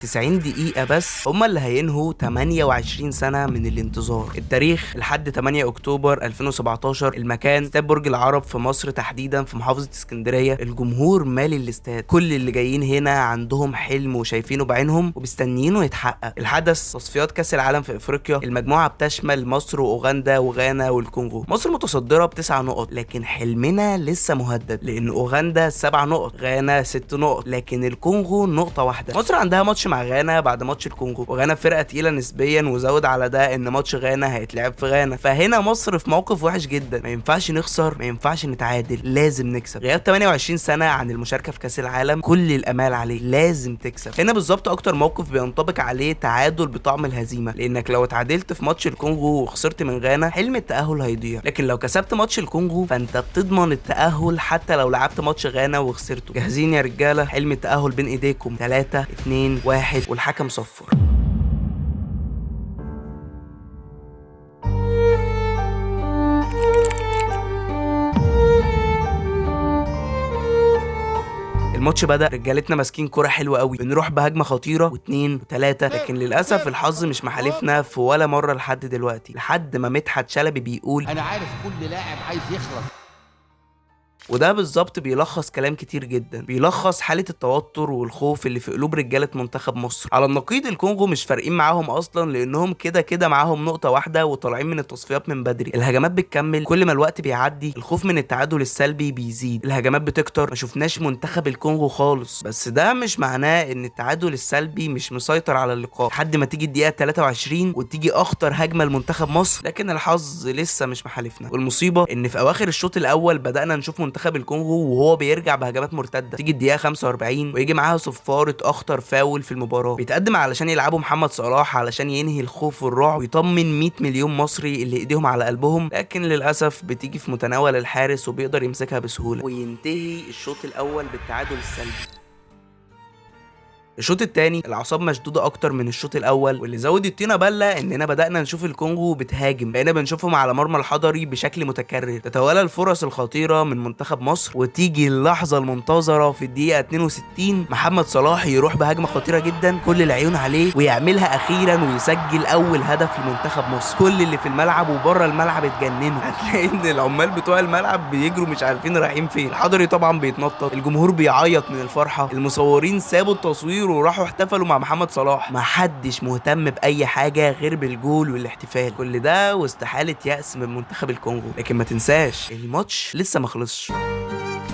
90 دقيقة بس هما اللي هينهوا 28 سنة من الانتظار. التاريخ لحد 8 أكتوبر 2017. المكان استاد برج العرب في مصر، تحديدا في محافظة اسكندرية. الجمهور مالي الاستاد، كل اللي جايين هنا عندهم حلم وشايفينه بعينهم ومستنيينه يتحقق. الحدث تصفيات كأس العالم في افريقيا. المجموعة بتشمل مصر واوغندا وغانا والكونغو. مصر متصدرة ب9 نقط، لكن حلمنا لسه مهدد، لأن اوغندا 7 نقط، غانا 6 نقط، لكن الكونغو نقطة واحدة. مصر عندها ماتش مع غانا بعد ماتش الكونغو، وغانا فرقه تقيله نسبيا، وزود على ده ان ماتش غانا هيتلعب في غانا. فهنا مصر في موقف وحش جدا، ما ينفعش نخسر، ما ينفعش نتعادل، لازم نكسب. غياب 28 سنه عن المشاركه في كاس العالم، كل الامال عليه، لازم تكسب. هنا بالظبط اكتر موقف بينطبق عليه تعادل بطعم الهزيمه، لانك لو اتعادلت في ماتش الكونغو وخسرت من غانا، حلم التاهل هيضيع. لكن لو كسبت ماتش الكونغو فانت بتضمن التاهل حتى لو لعبت ماتش غانا وخسرته. جاهزين يا رجاله؟ حلم التاهل بين ايديكم. 3 2 1 والحكم صفر. الماتش بدأ، رجالتنا ماسكين كرة حلوة قوي، بنروح بهجمة خطيرة واثنين وثلاثة، لكن للأسف الحظ مش محالفنا في ولا مرة لحد دلوقتي، لحد ما مدحت شلبي بيقول: أنا عارف كل لاعب عايز يخلص. وده بالظبط بيلخص كلام كتير جدا، بيلخص حالة التوتر والخوف اللي في قلوب رجالة منتخب مصر. على النقيض الكونغو مش فارقين معاهم اصلا، لانهم كده كده معاهم نقطة واحدة وطالعين من التصفيات من بدري. الهجمات بتكمل، كل ما الوقت بيعدي الخوف من التعادل السلبي بيزيد، الهجمات بتكتر. ما شفناش منتخب الكونغو خالص، بس ده مش معناه ان التعادل السلبي مش مسيطر على اللقاء، لحد ما تيجي الدقيقة 23 وتيجي اخطر هجمة لمنتخب مصر، لكن الحظ لسه مش محالفنا. والمصيبة ان في اواخر الشوط الاول بدأنا نشوف منتخب الكونغو وهو بيرجع بهجمات مرتده. تيجي الدقيقه 45 ويجي معاها صفاره اخطر فاول في المباراه، بيتقدم علشان يلعبوا محمد صلاح علشان ينهي الخوف والرعب ويطمن 100 مليون مصري اللي ايديهم على قلبهم، لكن للاسف بتيجي في متناول الحارس وبيقدر يمسكها بسهوله، وينتهي الشوط الاول بالتعادل السلبي. الشوط الثاني الاعصاب مشدوده اكتر من الشوط الاول، واللي زود الطينه بله اننا بدانا نشوف الكونغو بتهاجم، بقينا بنشوفهم على مرمى الحضري بشكل متكرر، تتوالى الفرص الخطيره من منتخب مصر، وتيجي اللحظه المنتظره في الدقيقه 62 محمد صلاح يروح بهجمه خطيره جدا، كل العيون عليه، ويعملها اخيرا ويسجل اول هدف لمنتخب مصر. كل اللي في الملعب وبره الملعب اتجننوا، هتلاقي ان العمال بتوع الملعب بيجروا مش عارفين رايحين فين، الحضري طبعا بيتنطط، الجمهور بيعيط من الفرحه، المصورين سابوا التصوير وراحوا احتفلوا مع محمد صلاح. محدش مهتم باي حاجه غير بالجول والاحتفال، كل ده واستحاله يأس من منتخب الكونغو. لكن ما تنساش الماتش لسه ما خلصش.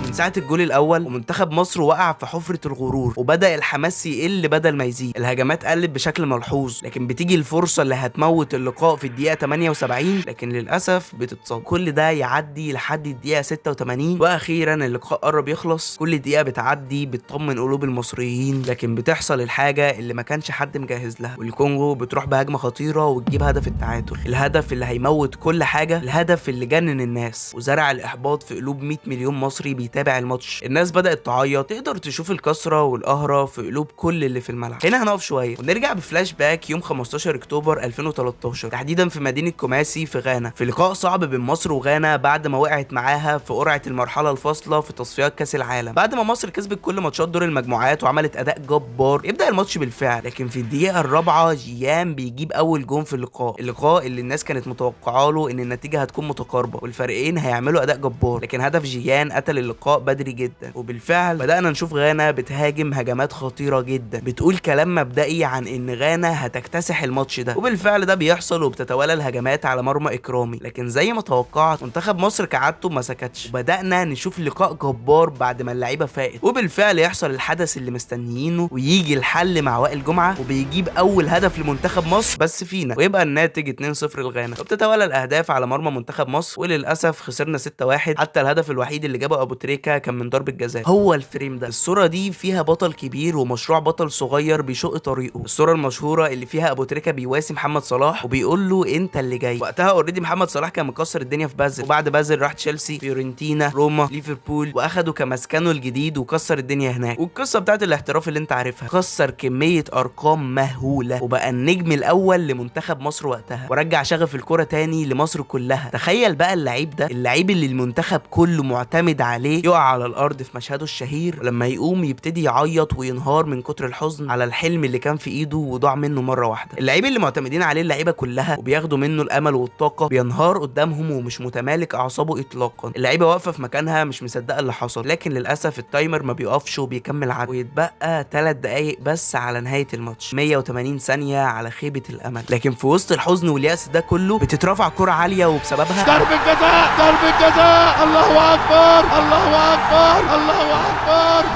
من ساعة الجول الأول ومنتخب مصر وقع في حفرة الغرور، وبدأ الحماس يقل بدل ما يزيد، الهجمات قلت بشكل ملحوظ، لكن بتيجي الفرصة اللي هتموت اللقاء في الدقيقة 78، لكن للأسف بتتصد. كل ده يعدي لحد الدقيقة 86، وأخيرا اللقاء قرب يخلص. كل دقيقة بتعدي بتطمن قلوب المصريين، لكن بتحصل الحاجة اللي ما كانش حد مجهز لها، والكونغو بتروح بهجمة خطيرة وتجيب هدف التعادل، الهدف اللي هيموت كل حاجة، الهدف اللي جنن الناس وزرع الإحباط في قلوب 100 مليون مصري بيتابع الماتش. الناس بدأت تعيط، تقدر تشوف الكسرة والقهرة في قلوب كل اللي في الملعب. هنا هنقف شوية ونرجع بفلاش باك يوم 15 اكتوبر 2013، تحديدا في مدينة كوماسي في غانا، في لقاء صعب بين مصر وغانا بعد ما وقعت معاها في قرعة المرحلة الفاصلة في تصفيات كأس العالم. بعد ما مصر كسبت كل ماتشات دور المجموعات وعملت أداء جبار، يبدأ الماتش بالفعل، لكن في الدقيقة الرابعة جيان بيجيب أول جون في اللقاء اللي الناس كانت متوقعه له ان النتيجة هتكون متقاربة والفريقين هيعملوا أداء جبار، لكن هدف جيان قتل اللقاء بدري جدا. وبالفعل بدأنا نشوف غانا بتهاجم هجمات خطيرة جدا، بتقول كلام مبدئي عن ان غانا هتكتسح الماتش ده، وبالفعل ده بيحصل، وبتتوالى الهجمات على مرمى اكرامي، لكن زي ما توقعت منتخب مصر كعادته ما سكتش، وبدأنا نشوف لقاء جبار بعد ما اللعيبة فاقت، وبالفعل يحصل الحدث اللي مستنيينه، ويجي الحل مع وائل جمعة وبيجيب اول هدف لمنتخب مصر بس فينا، ويبقى الناتج 2-0 لغانا، وبتتوالى الاهداف على مرمى منتخب مصر، وللاسف خسرنا 6-1، حتى الهدف الوحيد اللي جابه ابو تريكة كان من ضربة جزاء. هو الفريم ده، الصورة دي فيها بطل كبير ومشروع بطل صغير بيشق طريقه، الصورة المشهورة اللي فيها ابو تريكة بيواسي محمد صلاح وبيقول له انت اللي جاي. وقتها اوريدي محمد صلاح كان مكسر الدنيا في بازل، وبعد بازل راح تشيلسي، فيورنتينا، روما، ليفربول، واخده كمسكنه الجديد وكسر الدنيا هناك. والقصة بتاعت الاحتراف اللي انت عارفها، كسر كمية ارقام مهولة وبقى النجم الاول لمنتخب مصر وقتها، ورجع شغف الكرة تاني لمصر كلها. تخيل بقى اللعيب ده، اللعيب اللي المنتخب كله معتمد عليه، يقع على الارض في مشهده الشهير، ولما يقوم يبتدي يعيط وينهار من كتر الحزن على الحلم اللي كان في ايده وضاع منه مره واحده. اللعيب اللي معتمدين عليه اللعيبه كلها وبياخدوا منه الامل والطاقه بينهار قدامهم ومش متمالك اعصابه اطلاقا. اللعيبه واقفه في مكانها مش مصدقه اللي حصل، لكن للاسف التايمر ما بيقفش وبيكمل عد، ويتبقى 3 دقايق بس على نهايه الماتش، 180 ثانيه على خيبه الامل. لكن في وسط الحزن واليأس ده كله بتترفع كرة عاليه وبسببها ضربة جزاء، ضربة جزاء، الله اكبر، الله اكبر، الله اكبر.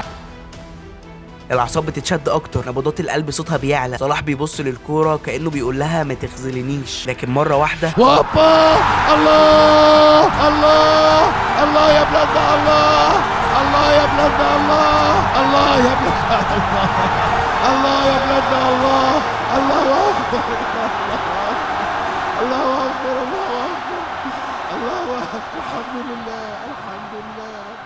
الاعصاب بتتشد اكتر، نبضات القلب صوتها بيعلى. صلاح بيبص للكوره كانه بيقول لها ما تخذلنيش، لكن مره واحده هوبا، الله الله الله يا بلادنا، الله الله يا بلادنا، الله الله يا بلادنا، الله الله يا بلادنا، الله الله اكبر، الله اكبر، الله اكبر، الله اكبر، الحمد لله، الحمد لله يا رب.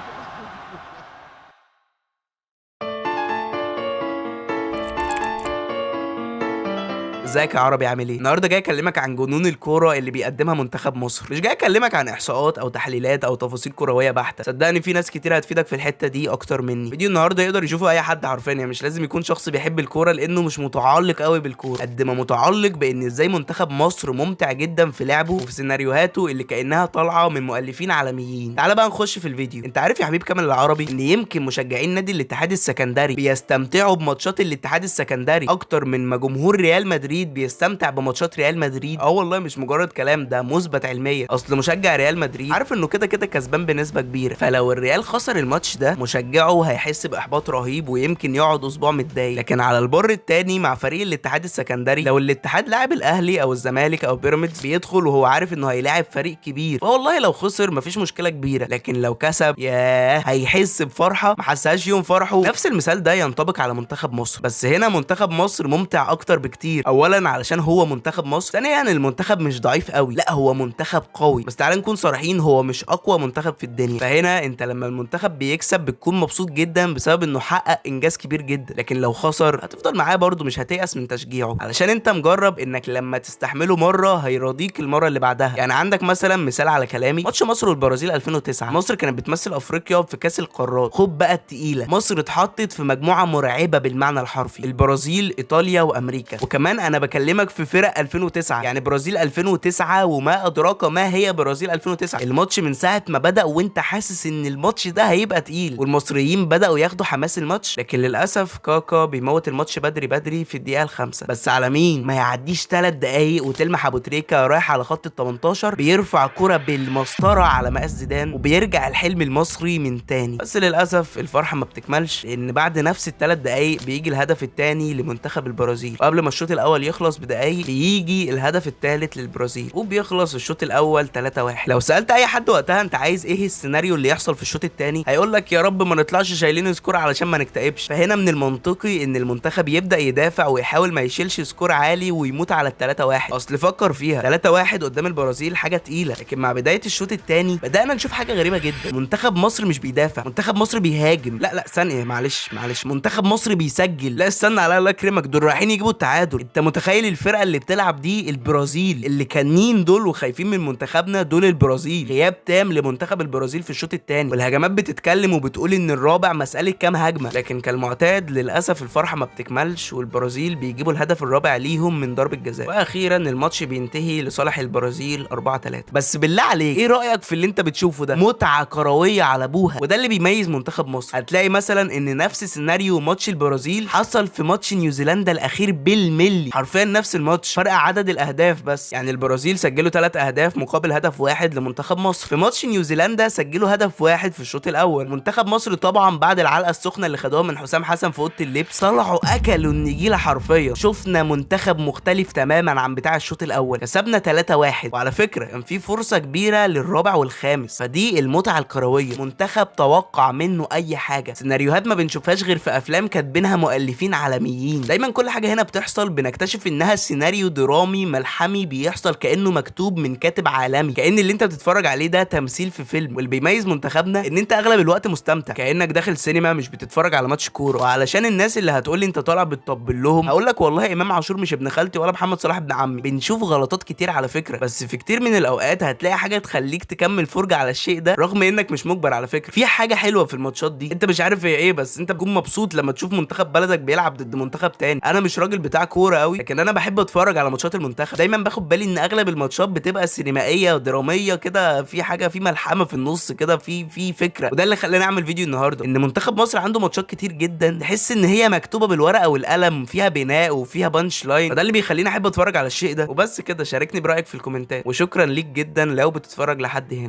ازيك يا عربي، عامل ايه؟ النهارده جاي اكلمك عن جنون الكوره اللي بيقدمها منتخب مصر. مش جاي اكلمك عن احصاءات او تحليلات او تفاصيل كرويه بحته، صدقني في ناس كتير هتفيدك في الحته دي اكتر مني. فيديو النهارده يقدر يشوفه اي حد حرفيا، يعني مش لازم يكون شخص بيحب الكوره لانه مش متعلق قوي بالكوره، قد ما متعلق بان ازاي منتخب مصر ممتع جدا في لعبه وفي سيناريوهاته اللي كانها طالعه من مؤلفين عالميين. تعال بقى نخش في الفيديو. انت عارف يا حبيب كامل العربي ان يمكن مشجعين نادي الاتحاد السكندري بيستمتعوا بماتشات الاتحاد السكندري اكتر من ما جمهور ريال مدريد بيستمتع بماتشات ريال مدريد؟ والله مش مجرد كلام، ده مثبت علميا. اصل مشجع ريال مدريد عارف انه كده كده كسبان بنسبه كبيره، فلو الريال خسر الماتش ده مشجعه هيحس باحباط رهيب ويمكن يقعد اسبوع متضايق. لكن على البر التاني مع فريق الاتحاد السكندري، لو الاتحاد لاعب الاهلي او الزمالك او بيراميدز بيدخل وهو عارف انه هيلاعب فريق كبير، فوالله لو خسر مفيش مشكله كبيره، لكن لو كسب ياه هيحس بفرحه ما حسهاش يوم فرحه. نفس المثال ده ينطبق على منتخب مصر، بس هنا منتخب مصر ممتع اكتر بكتير. اولا علشان هو منتخب مصر، ثانيا المنتخب مش ضعيف قوي، لا هو منتخب قوي، بس تعال نكون صريحين هو مش اقوى منتخب في الدنيا. فهنا انت لما المنتخب بيكسب بتكون مبسوط جدا بسبب انه حقق انجاز كبير جدا، لكن لو خسر هتفضل معاه برده مش هتيأس من تشجيعه، علشان انت مجرب انك لما تستحمله مره هيراضيك المره اللي بعدها. يعني عندك مثلا مثال على كلامي، ماتش مصر والبرازيل 2009، مصر كانت بتمثل افريقيا في كاس القارات، خد بقى التقيله، مصر اتحطت في مجموعه مرعبه بالمعنى الحرفي، البرازيل ايطاليا وامريكا، وكمان انا بكلمك في فرق 2009، يعني برازيل 2009 وما ادراك ما هي برازيل 2009. الماتش من ساعه ما بدأ وانت حاسس ان الماتش ده هيبقى تقيل، والمصريين بدأوا ياخدوا حماس الماتش، لكن للاسف كاكا بيموت الماتش بدري بدري في الدقيقه الخامسه. بس على مين؟ ما يعديش 3 دقايق وتلمح ابو تريكه رايح على خط ال 18 بيرفع كرة بالمسطره على مقاس زيدان، وبيرجع الحلم المصري من تاني. بس للاسف الفرحه ما بتكملش، لان بعد نفس ال3 دقايق بيجي الهدف الثاني لمنتخب البرازيل، وقبل ما الشوط الاول يخلص بدقايق بيجي الهدف الثالث للبرازيل، وبيخلص الشوط الاول 3-1. لو سالت اي حد وقتها انت عايز ايه السيناريو اللي يحصل في الشوط الثاني، هيقول لك يا رب ما نطلعش شايلين سكور علشان ما نكتئبش. فهنا من المنطقي ان المنتخب يبدا يدافع ويحاول ما يشيلش سكور عالي ويموت على ال3-1. اصل فكر فيها، 3-1 قدام البرازيل حاجه تقيله، لكن مع بدايه الشوط الثاني بدانا نشوف حاجه غريبه جدا، منتخب مصر مش بيدافع، منتخب مصر بيهاجم. لا ثانيه، معلش منتخب مصر بيسجل. لا استنى، على الله يكرمك، دول رايحين يجيبوا التعادل. انت متخيل الفرقه اللي بتلعب دي البرازيل، اللي كانين دول وخايفين من منتخبنا دول البرازيل، غياب تام لمنتخب البرازيل في الشوط الثاني، والهجمات بتتكلم وبتقول ان الرابع مساله كام هجمه، لكن كالمعتاد للاسف الفرحه ما بتكملش، والبرازيل بيجيبوا الهدف الرابع ليهم من ضربه جزاء، واخيرا الماتش بينتهي لصالح البرازيل 4-3. بس بالله عليك ايه رايك في اللي انت بتشوفه ده؟ متعه كرويه على ابوها، وده اللي بيميز منتخب مصر. هتلاقي مثلا ان نفس سيناريو ماتش البرازيل حصل في ماتش نيوزيلندا الاخير بالملي، حرفيا نفس الماتش، فرق عدد الاهداف بس. يعني البرازيل سجلوا 3 اهداف مقابل هدف واحد لمنتخب مصر. في ماتش نيوزيلندا سجلوا هدف واحد في الشوط الاول. منتخب مصر طبعا بعد العلقه السخنه اللي خدوها من حسام حسن في اوضه اللبس طلعوا اكلوا النجيله حرفيا، شفنا منتخب مختلف تماما عن بتاع الشوط الاول، كسبنا 3-1، وعلى فكره كان في فرصه كبيره للرابع والخامس. فدي المتعه الكرويه، منتخب توقع منه اي حاجه، سيناريوهات ما بنشوفهاش غير في افلام كاتبينها مؤلفين عالميين. دايما كل حاجه هنا بتحصل بنكتشف بتكتشف انها سيناريو درامي ملحمي بيحصل كانه مكتوب من كاتب عالمي، كأن اللي انت بتتفرج عليه ده تمثيل في فيلم. واللي بيميز منتخبنا ان انت اغلب الوقت مستمتع كأنك داخل سينما مش بتتفرج على ماتش كوره. وعلشان الناس اللي هتقول لي انت طالع بتطبل لهم، هقول لك والله امام عاشور مش ابن خالتي ولا محمد صلاح ابن عمي. بنشوف غلطات كتير على فكره، بس في كتير من الاوقات هتلاقي حاجه تخليك تكمل فرجه على الشيء ده رغم انك مش مجبر. على فكره في حاجه حلوه في الماتشات دي، انت مش عارف هي ايه، بس انت بتكون مبسوط لما تشوف منتخب بلدك بيلعب ضد منتخب تاني. انا مش راجل بتاع كوره قوي، لكن انا بحب اتفرج على ماتشات المنتخب. دايما باخد بالي ان اغلب الماتشات بتبقى سينمائيه ودراميه كده، في حاجه، في ملحمه في النص كده، في فكره. وده اللي خلاني اعمل فيديو النهارده، ان منتخب مصر عنده ماتشات كتير جدا تحس ان هي مكتوبه بالورقه والقلم، فيها بناء وفيها بانش لاين، فده اللي بيخليني احب اتفرج على الشيء ده. وبس كده، شاركني برايك في الكومنتات، وشكرا ليك جدا لو بتتفرج لحد هنا.